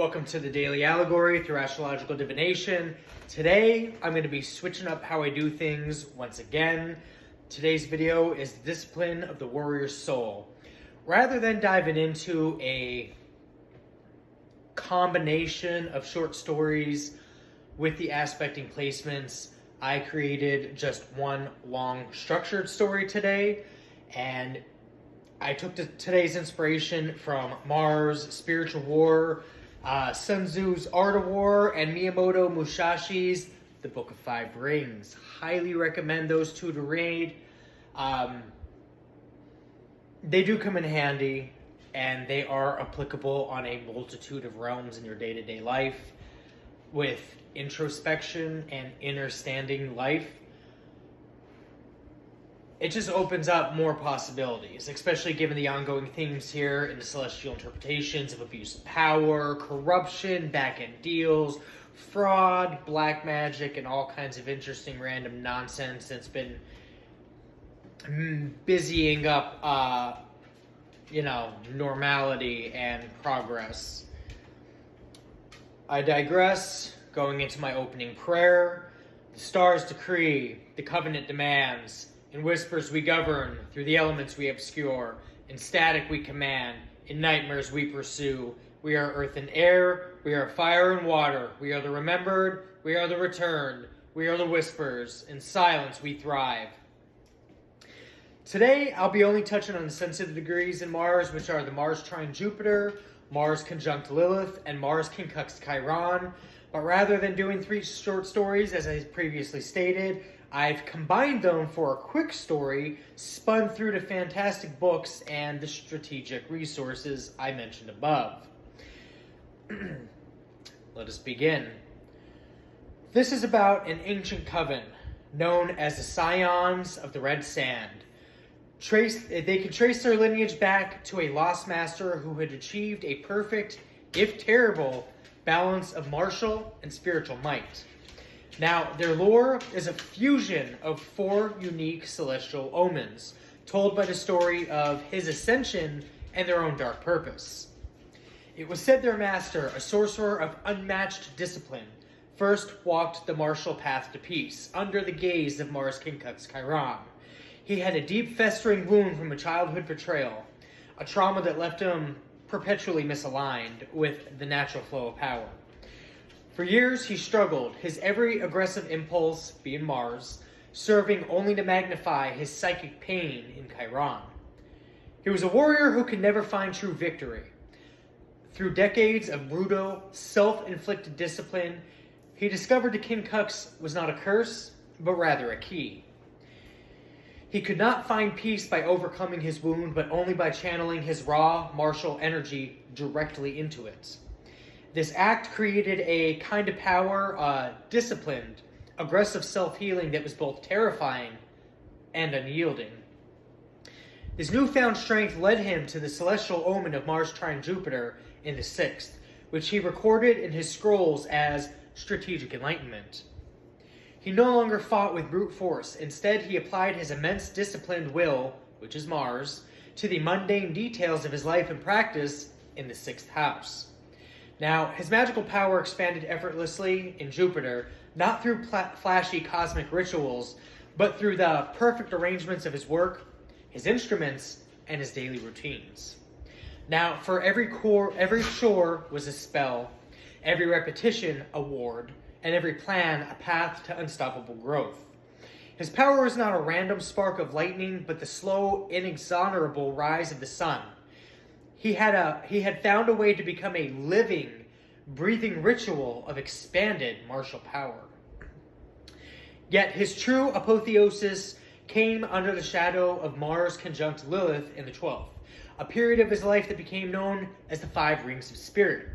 Welcome to the Daily Allegory through Astrological Divination. Today, I'm going to be switching up how I do things once again. Today's video is the discipline of the warrior's soul. Rather than diving into a combination of short stories with the aspecting placements, I created just one long structured story today, and I took today's inspiration from Mars, Spiritual War, Sun Tzu's Art of War, and Miyamoto Musashi's The Book of Five Rings. Highly recommend those two to read. They do come in handy, and they are applicable on a multitude of realms in your day-to-day life. With introspection and understanding life, it just opens up more possibilities, especially given the ongoing themes here in the celestial interpretations of abuse of power, corruption, back-end deals, fraud, black magic, and all kinds of interesting random nonsense that's been busying up, normality and progress. I digress, going into my opening prayer. The stars decree, the covenant demands. In whispers we govern, through the elements we obscure. In static we command, in nightmares we pursue. We are earth and air, we are fire and water. We are the remembered, we are the returned. We are the whispers, in silence we thrive. Today, I'll be only touching on the sensitive degrees in Mars, which are the Mars trine Jupiter, Mars conjunct Lilith, and Mars conjunct Chiron. But rather than doing 3 short stories, as I previously stated, I've combined them for a quick story, spun through the fantastic books and the strategic resources I mentioned above. Let us begin. This is about an ancient coven known as the Scions of the Red Sand. They can trace their lineage back to a lost master who had achieved a perfect, if terrible, balance of martial and spiritual might. Now, their lore is a fusion of 4 unique celestial omens, told by the story of his ascension and their own dark purpose. It was said their master, a sorcerer of unmatched discipline, first walked the martial path to peace, under the gaze of Mars conjunct Chiron. He had a deep festering wound from a childhood betrayal, a trauma that left him perpetually misaligned with the natural flow of power. For years, he struggled, his every aggressive impulse, being Mars, serving only to magnify his psychic pain in Chiron. He was a warrior who could never find true victory. Through decades of brutal, self-inflicted discipline, he discovered the Quincunx was not a curse, but rather a key. He could not find peace by overcoming his wound, but only by channeling his raw, martial energy directly into it. This act created a kind of power, disciplined, aggressive self-healing that was both terrifying and unyielding. This newfound strength led him to the celestial omen of Mars trine Jupiter in the 6th, which he recorded in his scrolls as strategic enlightenment. He no longer fought with brute force. Instead, he applied his immense disciplined will, which is Mars, to the mundane details of his life and practice in the 6th house. Now, his magical power expanded effortlessly in Jupiter, not through flashy cosmic rituals, but through the perfect arrangements of his work, his instruments, and his daily routines. Now, for every shore was a spell, every repetition a ward, and every plan a path to unstoppable growth. His power was not a random spark of lightning, but the slow, inexorable rise of the sun. He had found a way to become a living, breathing ritual of expanded martial power. Yet his true apotheosis came under the shadow of Mars conjunct Lilith in the 12th, a period of his life that became known as the 5 Rings of Spirit.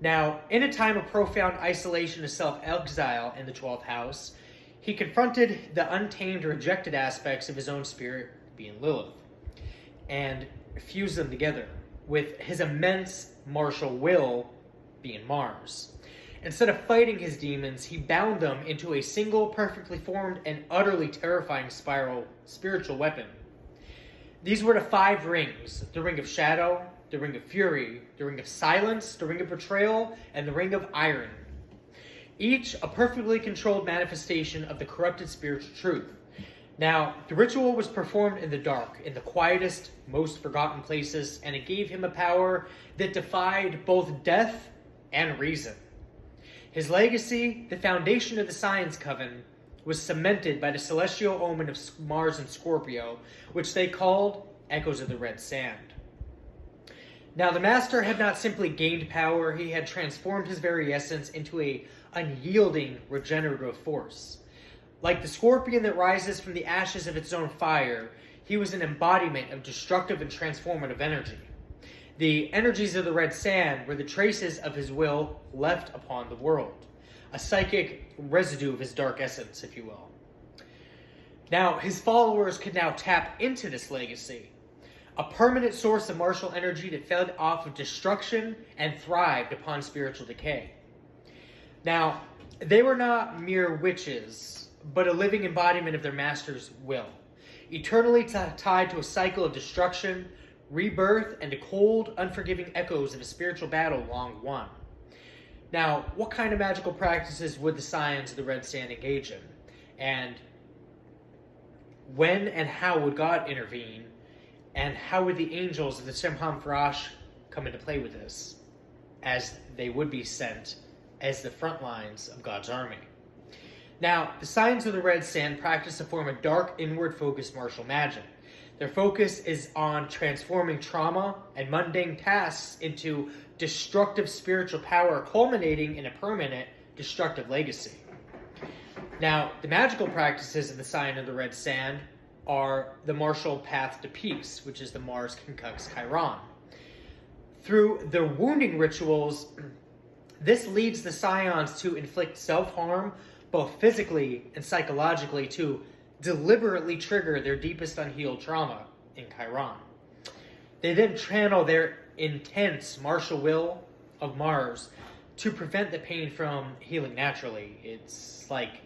Now, in a time of profound isolation and self-exile in the 12th house, he confronted the untamed, rejected aspects of his own spirit, being Lilith, and fused them together with his immense martial will, being Mars. Instead of fighting his demons, he bound them into a single, perfectly formed, and utterly terrifying spiritual weapon. These were the 5 rings: the Ring of Shadow, the Ring of Fury, the Ring of Silence, the Ring of Betrayal, and the Ring of Iron. Each a perfectly controlled manifestation of the corrupted spiritual truth. Now, the ritual was performed in the dark, in the quietest, most forgotten places, and it gave him a power that defied both death and reason. His legacy, the foundation of the Science Coven, was cemented by the celestial omen of Mars and Scorpio, which they called Echoes of the Red Sand. Now, the Master had not simply gained power, he had transformed his very essence into an unyielding regenerative force. Like the scorpion that rises from the ashes of its own fire, he was an embodiment of destructive and transformative energy. The energies of the Red Sand were the traces of his will left upon the world, a psychic residue of his dark essence, if you will. Now, his followers could now tap into this legacy, a permanent source of martial energy that fed off of destruction and thrived upon spiritual decay. Now, they were not mere witches, but a living embodiment of their master's will, eternally tied to a cycle of destruction, rebirth, and the cold, unforgiving echoes of a spiritual battle long won. Now, what kind of magical practices would the Scions of the Red Sand engage in? And when and how would God intervene? And how would the angels of the Simham Farash come into play with this, as they would be sent as the front lines of God's army? Now, the Scions of the Red Sand practice a form of dark, inward-focused martial magic. Their focus is on transforming trauma and mundane tasks into destructive spiritual power, culminating in a permanent destructive legacy. Now, the magical practices of the Scion of the Red Sand are the martial path to peace, which is the Mars Concux Chiron. Through their wounding rituals, this leads the Scions to inflict self-harm, both physically and psychologically, to deliberately trigger their deepest unhealed trauma in Chiron. They then channel their intense martial will of Mars to prevent the pain from healing naturally. It's like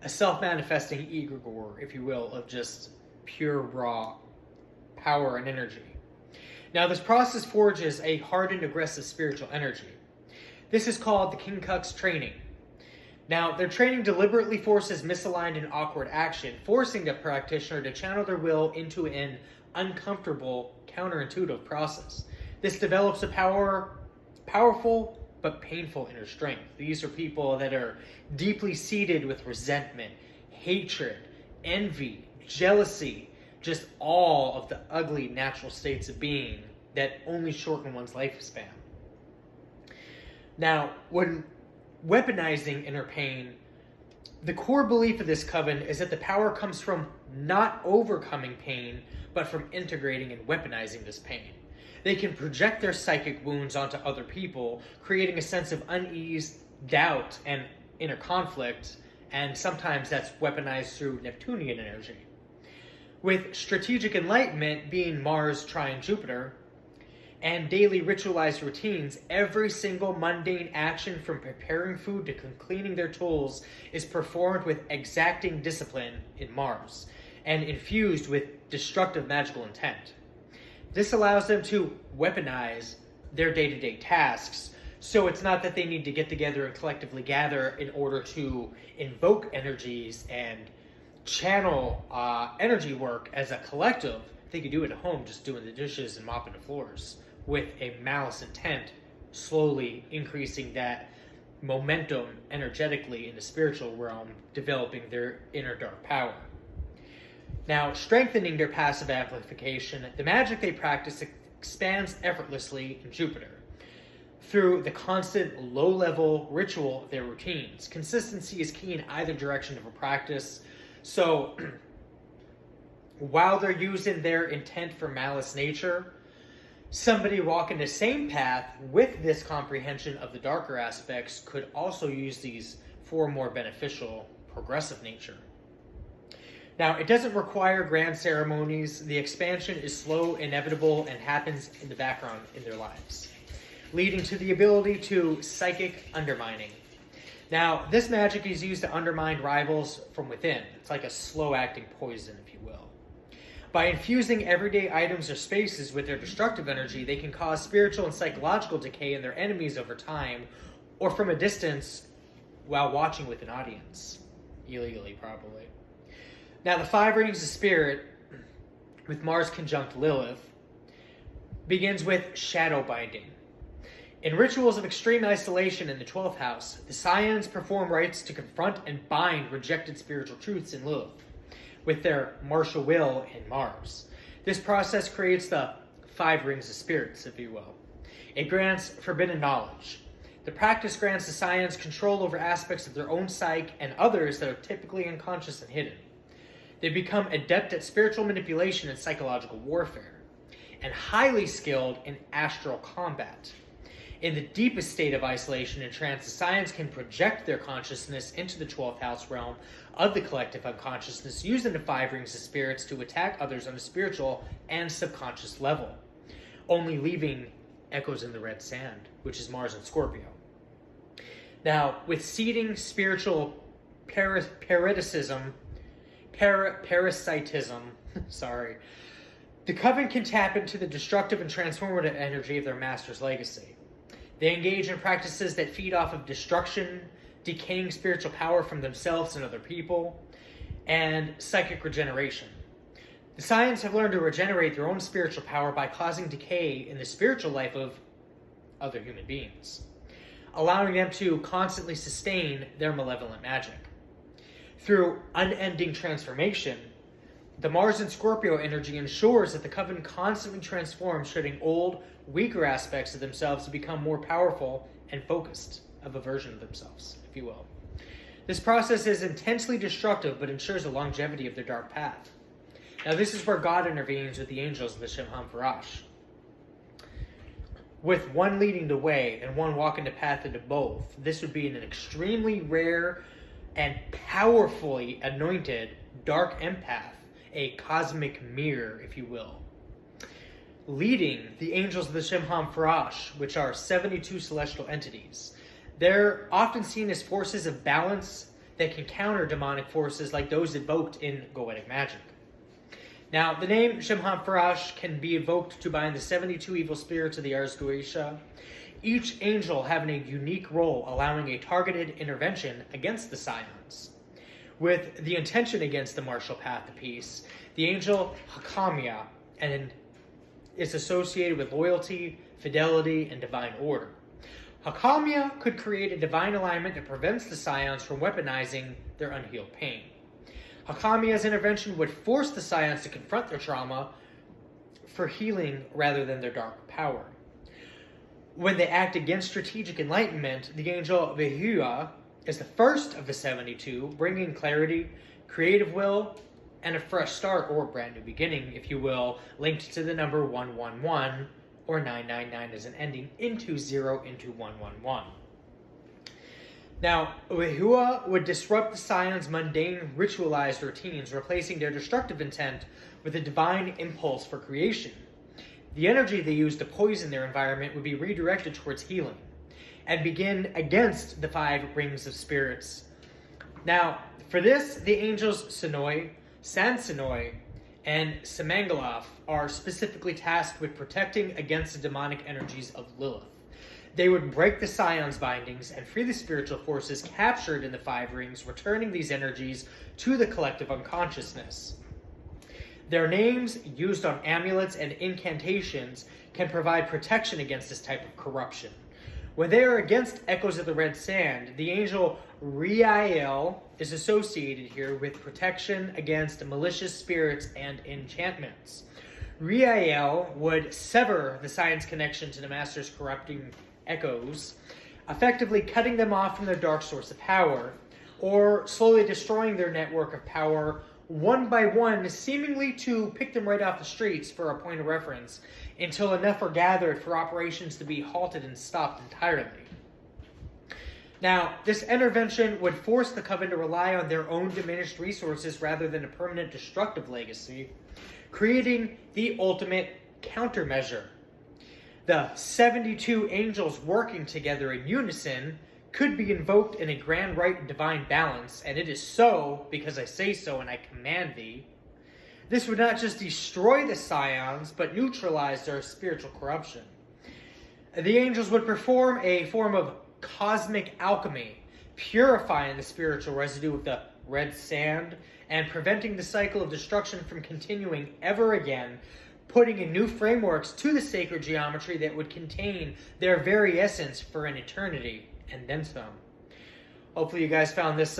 a self-manifesting egregore, if you will, of just pure raw power and energy. Now, this process forges a hardened, aggressive spiritual energy. This is called the Kinkux training. Now, their training deliberately forces misaligned and awkward action, forcing the practitioner to channel their will into an uncomfortable, counterintuitive process. This develops a powerful but painful inner strength. These are people that are deeply seated with resentment, hatred, envy, jealousy, just all of the ugly natural states of being that only shorten one's lifespan. Now, when weaponizing inner pain, the core belief of this coven is that the power comes from not overcoming pain, but from integrating and weaponizing this pain. They can project their psychic wounds onto other people, creating a sense of unease, doubt, and inner conflict, and sometimes that's weaponized through Neptunian energy. With strategic enlightenment being Mars trine Jupiter, and daily ritualized routines, every single mundane action from preparing food to cleaning their tools is performed with exacting discipline in Mars, and infused with destructive magical intent. This allows them to weaponize their day-to-day tasks, so it's not that they need to get together and collectively gather in order to invoke energies and channel energy work as a collective. They could do it at home, just doing the dishes and mopping the floors, with a malice intent, slowly increasing that momentum energetically in the spiritual realm, developing their inner dark power. Now, strengthening their passive amplification, the magic they practice expands effortlessly in Jupiter through the constant low-level ritual of their routines. Consistency is key in either direction of a practice, so while they're using their intent for malice nature, somebody walking the same path with this comprehension of the darker aspects could also use these for more beneficial, progressive nature. Now, it doesn't require grand ceremonies. The expansion is slow, inevitable, and happens in the background in their lives, leading to the ability to psychic undermining. Now, this magic is used to undermine rivals from within. It's like a slow-acting poison, if you will. By infusing everyday items or spaces with their destructive energy, they can cause spiritual and psychological decay in their enemies over time, or from a distance while watching with an audience. Illegally, probably. Now, the 5 rings of spirit, with Mars conjunct Lilith, begins with shadow binding. In rituals of extreme isolation in the 12th house, the Scions perform rites to confront and bind rejected spiritual truths in Lilith with their martial will in Mars. This process creates the 5 rings of spirits, if you will. It grants forbidden knowledge. The practice grants the Scions control over aspects of their own psyche and others that are typically unconscious and hidden. They become adept at spiritual manipulation and psychological warfare, and highly skilled in astral combat. In the deepest state of isolation and trance, the Scions can project their consciousness into the 12th house realm of the collective unconsciousness, using the 5 rings of spirits to attack others on a spiritual and subconscious level, only leaving echoes in the red sand, which is Mars and Scorpio. Now, with seeding spiritual parasitism, the Coven can tap into the destructive and transformative energy of their master's legacy. They engage in practices that feed off of destruction, decaying spiritual power from themselves and other people, and psychic regeneration. The Scions have learned to regenerate their own spiritual power by causing decay in the spiritual life of other human beings, allowing them to constantly sustain their malevolent magic. Through unending transformation, the Mars and Scorpio energy ensures that the Coven constantly transforms, shedding old, weaker aspects of themselves to become more powerful and focused of a version of themselves, if you will. This process is intensely destructive, but ensures the longevity of their dark path. Now, this is where God intervenes with the angels of the Shimham Farash, with one leading the way and one walking the path into both. This would be an extremely rare and powerfully anointed dark empath, a cosmic mirror, if you will, leading the angels of the Shimham Farash, which are 72 celestial entities. They're often seen as forces of balance that can counter demonic forces like those evoked in Goetic magic. Now, the name Shimham Farash can be evoked to bind the 72 evil spirits of the Ars Goetia, each angel having a unique role, allowing a targeted intervention against the Scions. With the intention against the martial path to peace, the angel Hakamia and is associated with loyalty, fidelity, and divine order. Hakamia could create a divine alignment that prevents the Scions from weaponizing their unhealed pain. Hakamia's intervention would force the Scions to confront their trauma for healing rather than their dark power. When they act against strategic enlightenment, the angel Vehua is the first of the 72, bringing clarity, creative will, and a fresh start, or brand new beginning, if you will, linked to the number 111, or 999 as an ending, into 0 into 111. Now, Vehua would disrupt the Scions' mundane, ritualized routines, replacing their destructive intent with a divine impulse for creation. The energy they use to poison their environment would be redirected towards healing, and begin against the 5 rings of spirits. Now, for this, the angels Sinoi, Sansinoi, and Semangaloth are specifically tasked with protecting against the demonic energies of Lilith. They would break the Scions' bindings and free the spiritual forces captured in the 5 rings, returning these energies to the collective unconsciousness. Their names, used on amulets and incantations, can provide protection against this type of corruption. When they are against echoes of the red sand, the angel Riael is associated here with protection against malicious spirits and enchantments. Riael would sever the Scions' connection to the Master's corrupting echoes, effectively cutting them off from their dark source of power, or slowly destroying their network of power one by one, seemingly to pick them right off the streets for a point of reference, until enough are gathered for operations to be halted and stopped entirely. Now, this intervention would force the Coven to rely on their own diminished resources rather than a permanent destructive legacy, creating the ultimate countermeasure. The 72 angels working together in unison could be invoked in a grand right and divine balance, and it is so because I say so and I command thee. This would not just destroy the Scions, but neutralize their spiritual corruption. The angels would perform a form of cosmic alchemy, purifying the spiritual residue of the red sand and preventing the cycle of destruction from continuing ever again, putting in new frameworks to the sacred geometry that would contain their very essence for an eternity, and then some. Hopefully you guys found this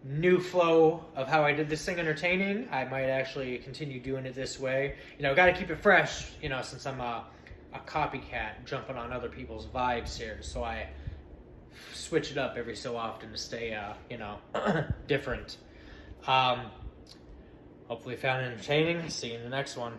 new flow of how I did this thing entertaining. I might actually continue doing it this way. Got to keep it fresh, since I'm a copycat jumping on other people's vibes here. So I switch it up every so often to stay, different. Hopefully you found it entertaining. See you in the next one.